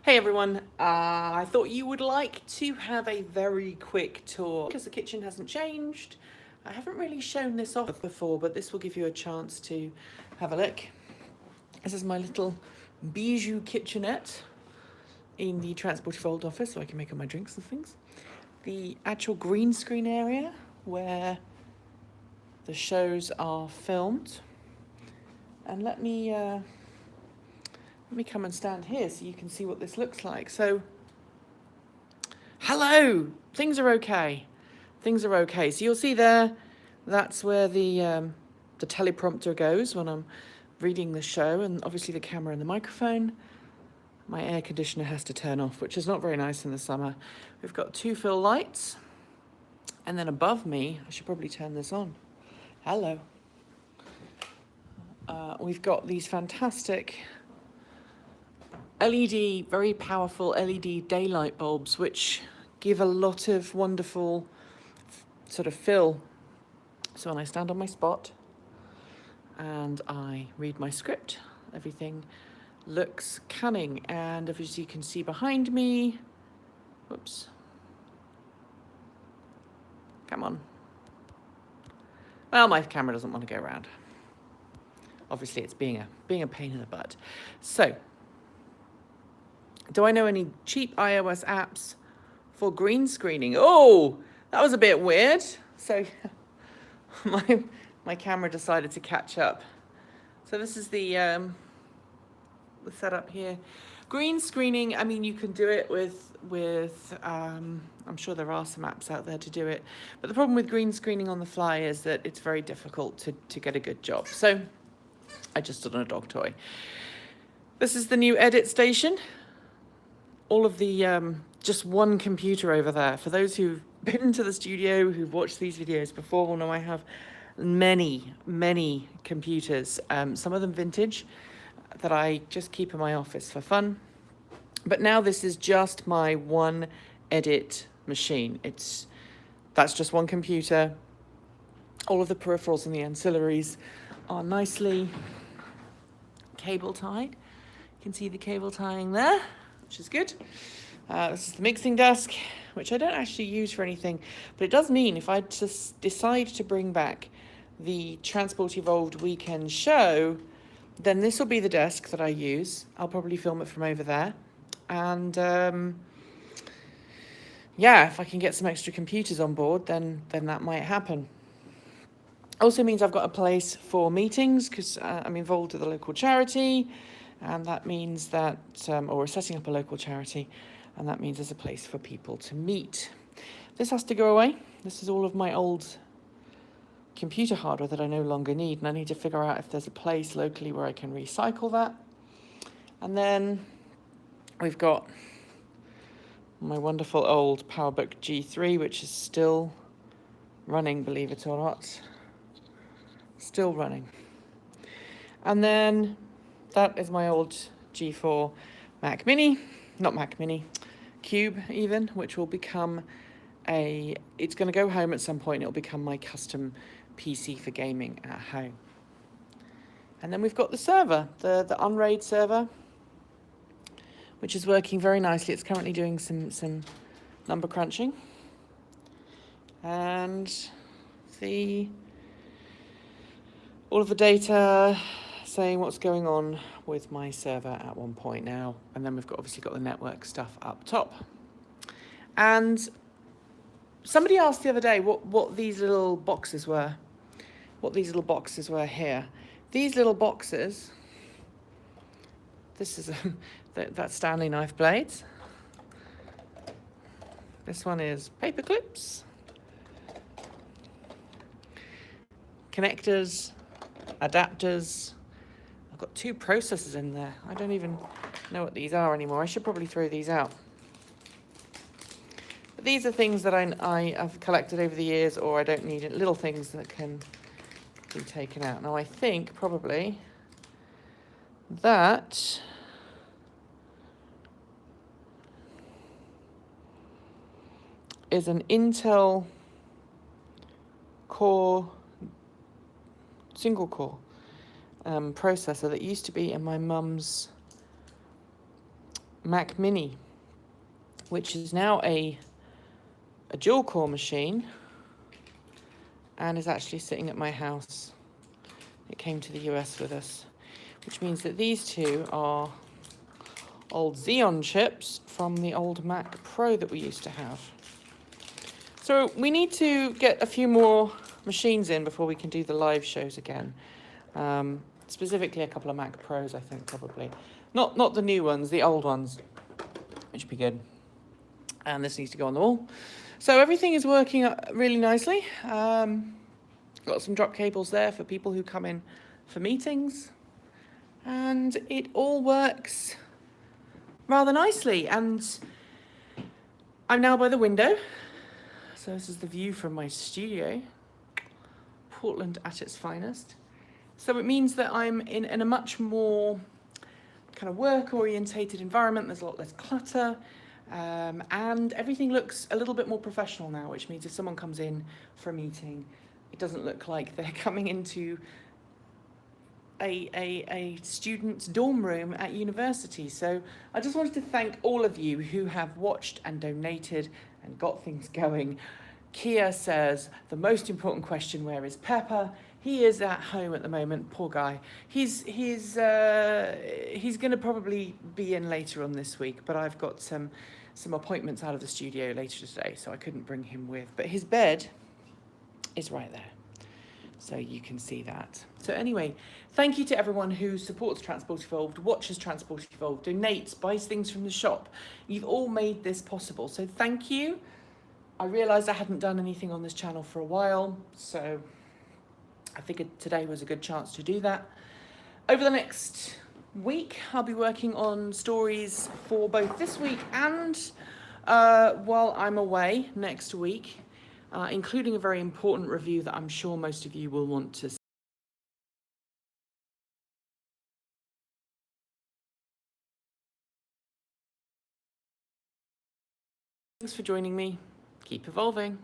Hey everyone, I thought you would like to have a very quick tour because the kitchen hasn't changed. I haven't really shown this off before, but this will give you a chance to have a look. This is my little bijou kitchenette in the transport fold office so I can make all my drinks and things. The actual green screen area where the shows are filmed. And let me come and stand here so you can see what this looks like. So, hello! Things are okay. Things are okay. So you'll see there, that's where the teleprompter goes when I'm reading the show, and obviously the camera and the microphone. My air conditioner has to turn off, which is not very nice in the summer. We've got two fill lights, and then above me, I should probably turn this on. Hello. We've got these fantastic LED, very powerful LED daylight bulbs, which give a lot of wonderful sort of fill. So when I stand on my spot and I read my script, everything looks cunning. And as you can see behind me, whoops, come on. Well, my camera doesn't want to go around. Obviously, it's being a pain in the butt. So, do I know any cheap iOS apps for green screening? Oh, that was a bit weird. So, my camera decided to catch up. So this is the setup here. Green screening, I mean, you can do it with I'm sure there are some apps out there to do it. But the problem with green screening on the fly is that it's very difficult to get a good job. So I just stood on a dog toy. This is the new edit station. All of the, just one computer over there. For those who've been to the studio, who've watched these videos before, will know I have many computers. Some of them vintage, that I just keep in my office for fun. But now this is just my one edit machine. That's just one computer. All of the peripherals and the ancillaries are nicely cable tied. You can see the cable tying there, which is good. This is the mixing desk, which I don't actually use for anything, but it does mean if I just decide to bring back the Transport Evolved weekend show, then this will be the desk that I use. I'll probably film it from over there. And yeah, if I can get some extra computers on board, then that might happen. Also means I've got a place for meetings because I'm involved with a local charity, and that means that, or we're setting up a local charity, and that means there's a place for people to meet. This has to go away. This is all of my old computer hardware that I no longer need, and I need to figure out if there's a place locally where I can recycle that. And then we've got my wonderful old PowerBook G3, which is still running, believe it or not. Still running. And then that is my old G4 Mac Mini, not Mac Mini, Cube even, which will become it's going to go home at some point. It'll become my custom PC for gaming at home. And then we've got the server, the Unraid server, which is working very nicely. It's currently doing some number crunching. And all of the data saying what's going on with my server at one point now. And then we've obviously got the network stuff up top. And somebody asked the other day what these little boxes were. What these little boxes were here. These little boxes, this is that's Stanley knife blades. This one is paper clips, connectors, adapters. I've got two processors in there. I don't even know what these are anymore. I should probably throw these out. But these are things that I have collected over the years, or I don't need it. Little things that can be taken out. Now I think probably that is an Intel Core single core processor that used to be in my mum's Mac Mini, which is now a dual core machine and is actually sitting at my house. It came to the US with us, which means that these two are old Xeon chips from the old Mac Pro that we used to have. So we need to get a few more machines in before we can do the live shows again. Specifically a couple of Mac Pros, I think, probably. Not the new ones, the old ones, which would be good. And this needs to go on the wall. So everything is working really nicely. Got some drop cables there for people who come in for meetings. And it all works rather nicely. And I'm now by the window. So this is the view from my studio. Portland at its finest. So it means that I'm in a much more kind of work-orientated environment. There's a lot less clutter. And everything looks a little bit more professional now, which means if someone comes in for a meeting, it doesn't look like they're coming into a student's dorm room at university. So I just wanted to thank all of you who have watched and donated and got things going. Kia says, the most important question, where is Pepper? He is at home at the moment, poor guy. He's going to probably be in later on this week, but I've got some appointments out of the studio later today, so I couldn't bring him with. But his bed is right there, so you can see that. So anyway, thank you to everyone who supports Transport Evolved, watches Transport Evolved, donates, buys things from the shop. You've all made this possible, so thank you. I realised I hadn't done anything on this channel for a while, so I figured today was a good chance to do that. Over the next week, I'll be working on stories for both this week and while I'm away next week, including a very important review that I'm sure most of you will want to see. Thanks for joining me. Keep evolving.